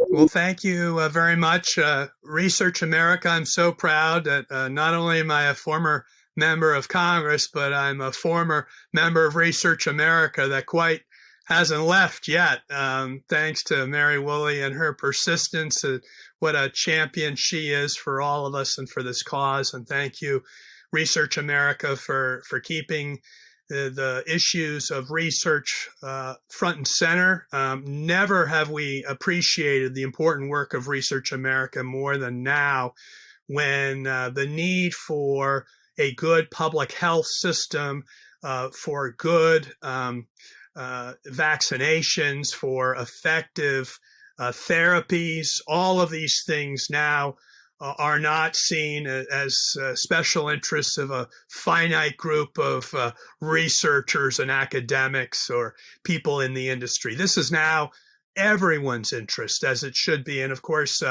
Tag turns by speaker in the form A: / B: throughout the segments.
A: Well, thank you very much. Research America, I'm so proud that not only am I a former member of Congress, but I'm a former member of Research America that quite hasn't left yet, thanks to Mary Woolley and her persistence. What a champion she is for all of us and for this cause. And thank you, Research America, for keeping the issues of research front and center. Never have we appreciated the important work of Research America more than now, when the need for a good public health system, for good vaccinations, for effective therapies, all of these things now are not seen as special interests of a finite group of researchers and academics or people in the industry. This is now everyone's interest, as it should be. And of course,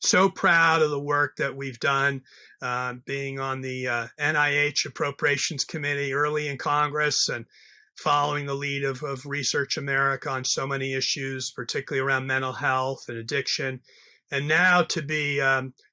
A: so proud of the work that we've done, being on the NIH Appropriations Committee early in Congress and following the lead of Research America on so many issues, particularly around mental health and addiction. And now to be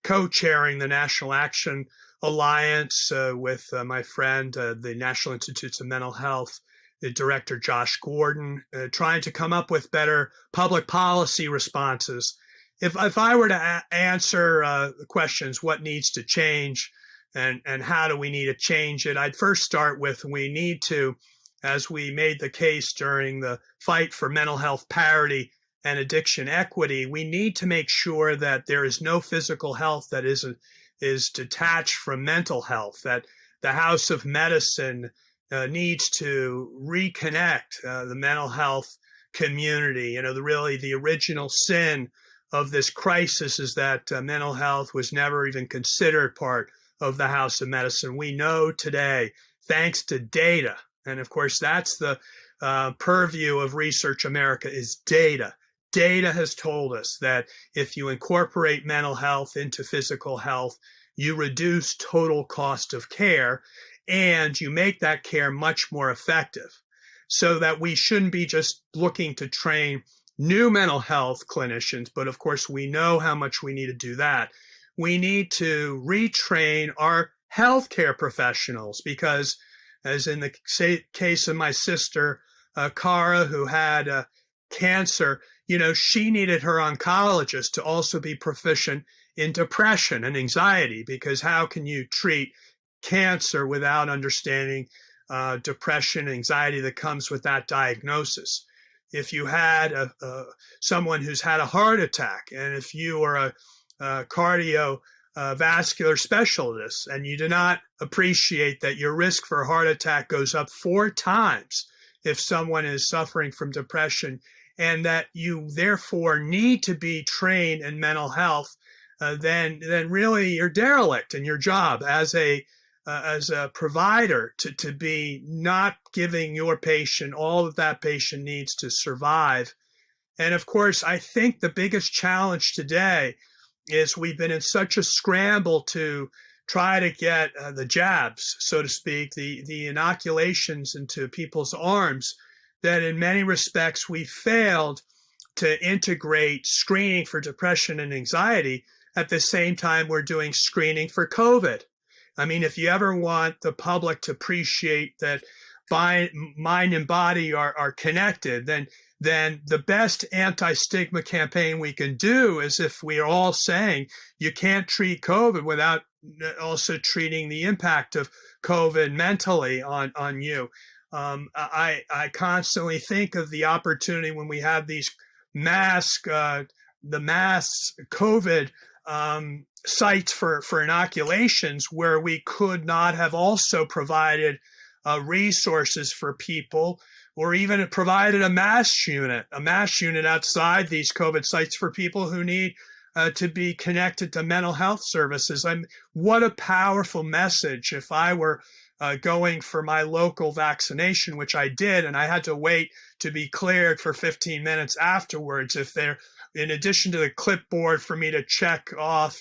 A: co-chairing the National Action Alliance with my friend, the National Institutes of Mental Health, the director Josh Gordon, trying to come up with better public policy responses. If I were to answer the questions, what needs to change and how do we need to change it, I'd first start with we need to, as we made the case during the fight for mental health parity and addiction equity, we need to make sure that there is no physical health that is detached from mental health, that the House of Medicine needs to reconnect the mental health community. You know, really the original sin of this crisis is that mental health was never even considered part of the House of Medicine. We know today, thanks to data, and of course that's the purview of Research America, is data. Data has told us that if you incorporate mental health into physical health, you reduce total cost of care and you make that care much more effective. So that we shouldn't be just looking to train new mental health clinicians, but of course we know how much we need to do that. We need to retrain our healthcare professionals because, as in the case of my sister, Cara, who had cancer, you know, she needed her oncologist to also be proficient in depression and anxiety, because how can you treat cancer without understanding depression, anxiety that comes with that diagnosis? If you had someone who's had a heart attack, and if you are a cardiovascular specialist and you do not appreciate that your risk for a heart attack goes up 4 times if someone is suffering from depression, and that you therefore need to be trained in mental health, then really you're derelict in your job as a provider to be not giving your patient all that patient needs to survive. And of course, I think the biggest challenge today is we've been in such a scramble to try to get the jabs, so to speak, the inoculations into people's arms, that in many respects we failed to integrate screening for depression and anxiety at the same time we're doing screening for COVID. I mean, if you ever want the public to appreciate that mind and body are connected, then the best anti-stigma campaign we can do is if we are all saying you can't treat COVID without also treating the impact of COVID mentally on you. I constantly think of the opportunity when we have these mass COVID sites for inoculations, where we could not have also provided resources for people, or even provided a mass unit outside these COVID sites for people who need to be connected to mental health services. What a powerful message. If I were going for my local vaccination, which I did, and I had to wait to be cleared for 15 minutes afterwards, if they're, in addition to the clipboard for me to check off,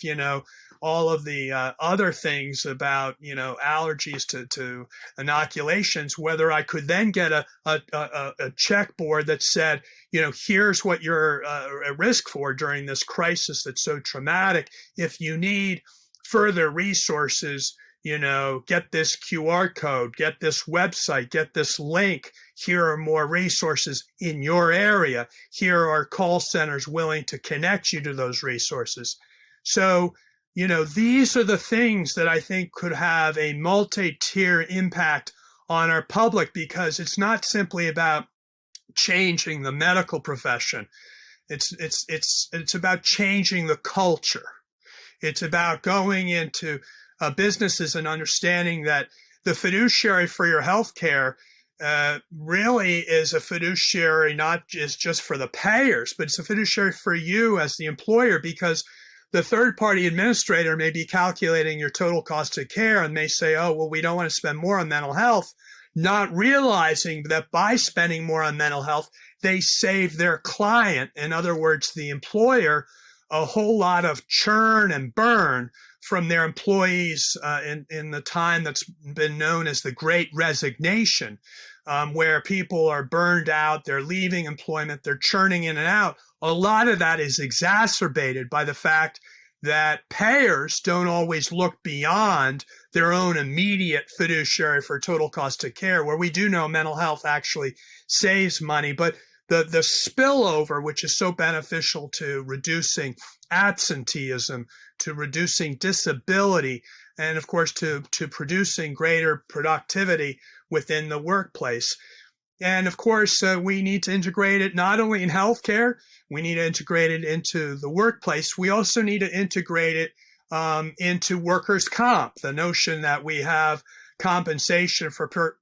A: all of the other things about, allergies to inoculations, whether I could then get a checkboard that said, here's what you're at risk for during this crisis that's so traumatic. If you need further resources, get this QR code, get this website, get this link. Here are more resources in your area. Here are call centers willing to connect you to those resources. So, these are the things that I think could have a multi-tier impact on our public, because it's not simply about changing the medical profession. It's about changing the culture. It's about going into businesses and understanding that the fiduciary for your health care really is a fiduciary, not just for the payers, but it's a fiduciary for you as the employer, because the third-party administrator may be calculating your total cost of care and may say, oh, well, we don't want to spend more on mental health, not realizing that by spending more on mental health, they save their client, in other words, the employer, a whole lot of churn and burn from their employees in the time that's been known as the Great Resignation, where people are burned out, they're leaving employment, they're churning in and out. A lot of that is exacerbated by the fact that payers don't always look beyond their own immediate fiduciary for total cost of care, where we do know mental health actually saves money, but the spillover, which is so beneficial to reducing absenteeism, to reducing disability, and of course to producing greater productivity within the workplace. And of course, we need to integrate it not only in healthcare, we need to integrate it into the workplace. We also need to integrate it into workers' comp, the notion that we have compensation for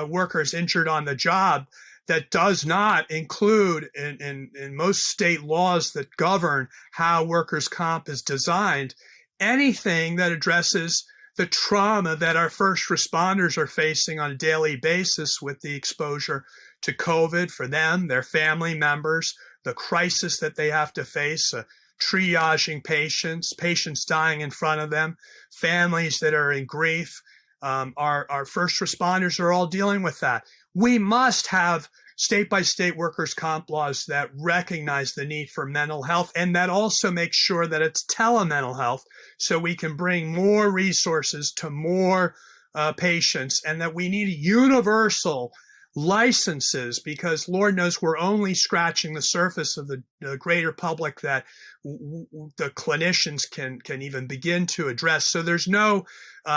A: workers injured on the job that does not include in most state laws that govern how workers' comp is designed, anything that addresses the trauma that our first responders are facing on a daily basis with the exposure to COVID for them, their family members, the crisis that they have to face, triaging patients dying in front of them, families that are in grief. Our first responders are all dealing with that. We must have state-by-state workers' comp laws that recognize the need for mental health and that also make sure that it's telemental health, so we can bring more resources to more patients, and that we need universal licenses, because Lord knows we're only scratching the surface of the greater public that the clinicians can even begin to address. So there's no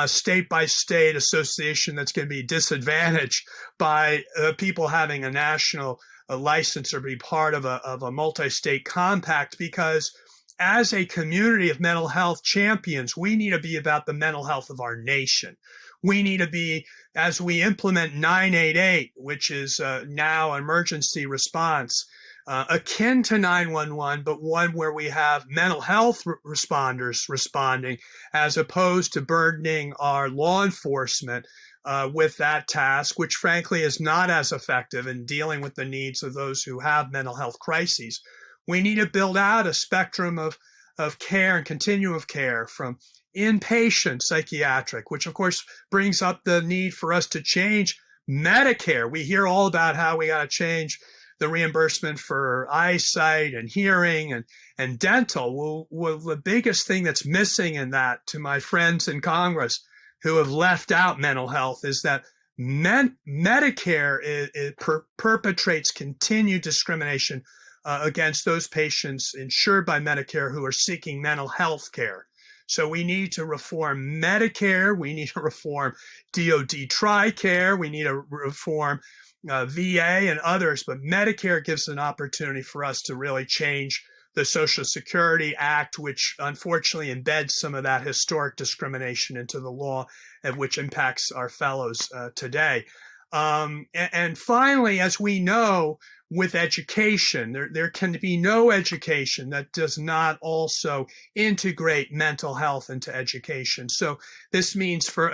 A: state-by-state association that's going to be disadvantaged by people having a national license or be part of a multi-state compact, because as a community of mental health champions, we need to be about the mental health of our nation. We need to be, as we implement 988, which is now emergency response, akin to 911, but one where we have mental health responders responding, as opposed to burdening our law enforcement with that task, which frankly is not as effective in dealing with the needs of those who have mental health crises. We need to build out a spectrum of care and continuum of care, from inpatient psychiatric, which of course brings up the need for us to change Medicare. We hear all about how we got to change the reimbursement for eyesight and hearing and dental. Well, the biggest thing that's missing in that, to my friends in Congress who have left out mental health, is that Medicare perpetrates continued discrimination against those patients insured by Medicare who are seeking mental health care. So we need to reform Medicare. We need to reform DOD TRICARE. We need to reform VA and others. But Medicare gives an opportunity for us to really change the Social Security Act, which unfortunately embeds some of that historic discrimination into the law, and which impacts our fellows today. And finally, as we know, with education, there can be no education that does not also integrate mental health into education. So this means, for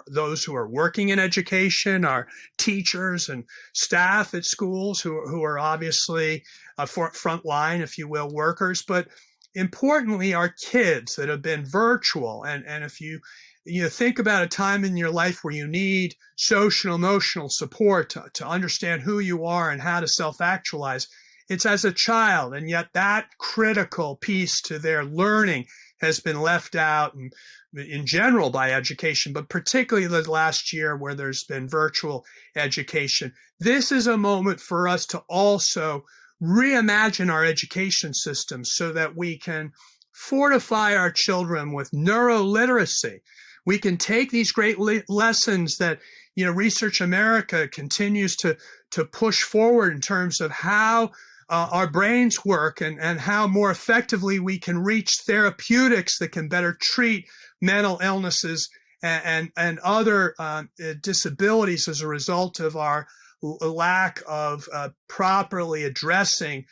A: those who are working in education, our teachers and staff at schools who are obviously front line, if you will, workers, but importantly, our kids that have been virtual. And if you think about a time in your life where you need social emotional support to understand who you are and how to self-actualize, it's as a child. And yet that critical piece to their learning has been left out in general by education, but particularly the last year where there's been virtual education. This is a moment for us to also reimagine our education system so that we can fortify our children with neuroliteracy. We can take these great lessons that Research America continues to push forward in terms of how our brains work and how more effectively we can reach therapeutics that can better treat mental illnesses and other disabilities as a result of our lack of properly addressing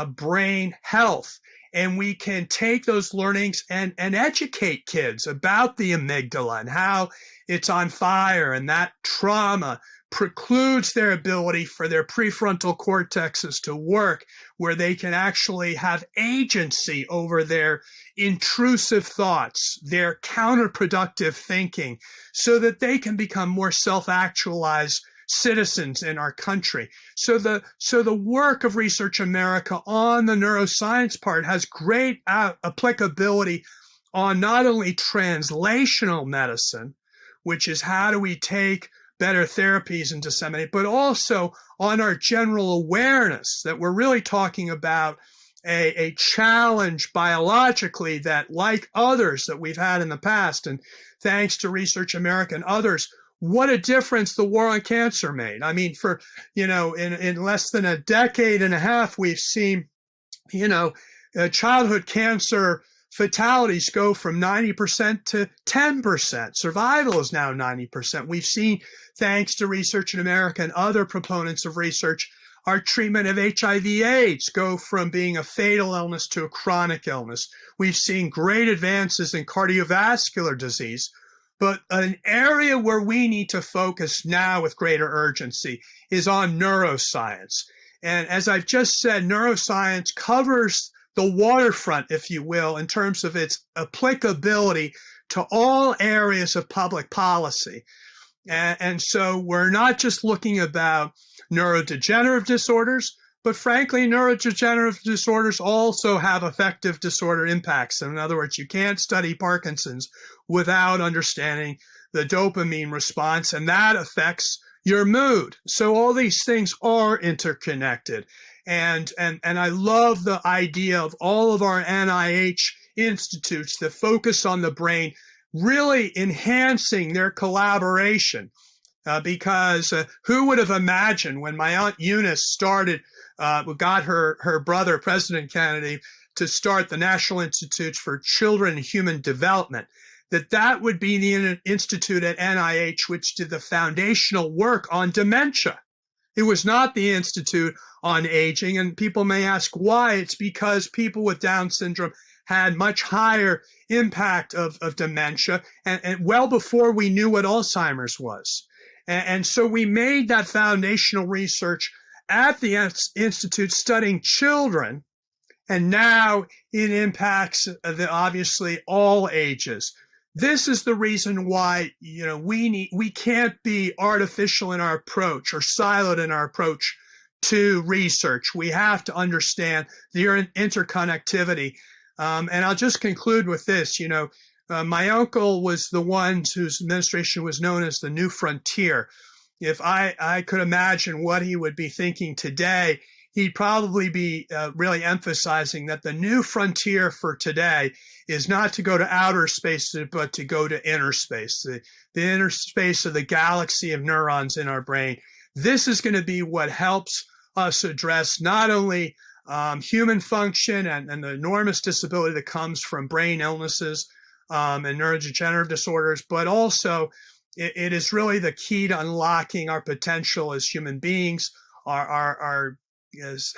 A: brain health. And we can take those learnings and educate kids about the amygdala and how it's on fire, and that trauma precludes their ability for their prefrontal cortexes to work, where they can actually have agency over their intrusive thoughts, their counterproductive thinking, so that they can become more self-actualized citizens in our country. So the work of Research America on the neuroscience part has great applicability on not only translational medicine, which is how do we take better therapies and disseminate, but also on our general awareness that we're really talking about a challenge biologically that, like others that we've had in the past, and thanks to Research America and others, what a difference the war on cancer made. I mean, for, in less than a decade and a half, we've seen, childhood cancer fatalities go from 90% to 10%. Survival is now 90%. We've seen, thanks to Research in America and other proponents of research, our treatment of HIV/AIDS go from being a fatal illness to a chronic illness. We've seen great advances in cardiovascular disease. But an area where we need to focus now with greater urgency is on neuroscience. And as I've just said, neuroscience covers the waterfront, if you will, in terms of its applicability to all areas of public policy. And so we're not just looking about neurodegenerative disorders, but frankly, neurodegenerative disorders also have affective disorder impacts. In other words, you can't study Parkinson's without understanding the dopamine response, and that affects your mood. So all these things are interconnected. And I love the idea of all of our NIH institutes that focus on the brain, really enhancing their collaboration. Because who would have imagined when my Aunt Eunice got her brother, President Kennedy, to start the National Institute for Children and Human Development, that would be the institute at NIH which did the foundational work on dementia. It was not the Institute on Aging, and people may ask why. It's because people with Down syndrome had much higher impact of dementia, and well before we knew what Alzheimer's was. And so we made that foundational research at the Institute studying children, and now it impacts obviously all ages. This is the reason why we can't be artificial in our approach or siloed in our approach to research. We have to understand the interconnectivity. And I'll just conclude with this. My uncle was the one whose administration was known as the New Frontier. If I could imagine what he would be thinking today, he'd probably be really emphasizing that the new frontier for today is not to go to outer space, but to go to inner space, the inner space of the galaxy of neurons in our brain. This is going to be what helps us address not only human function and the enormous disability that comes from brain illnesses and neurodegenerative disorders, but also it is really the key to unlocking our potential as human beings, our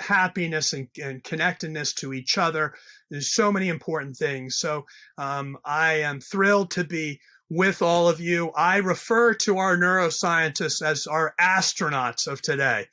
A: happiness and connectedness to each other. There's so many important things. So I am thrilled to be with all of you. I refer to our neuroscientists as our astronauts of today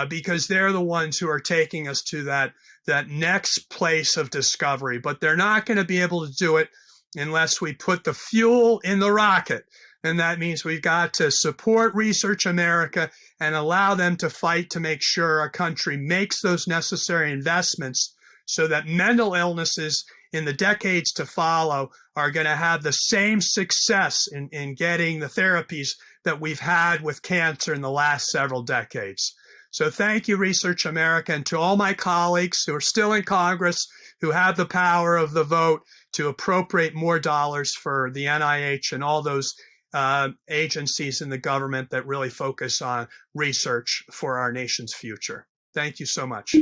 A: because they're the ones who are taking us to that that next place of discovery, but they're not going to be able to do it unless we put the fuel in the rocket. And that means we've got to support Research America and allow them to fight to make sure our country makes those necessary investments so that mental illnesses in the decades to follow are going to have the same success in getting the therapies that we've had with cancer in the last several decades. So thank you, Research America, and to all my colleagues who are still in Congress, who have the power of the vote to appropriate more dollars for the NIH and all those agencies in the government that really focus on research for our nation's future. Thank you so much.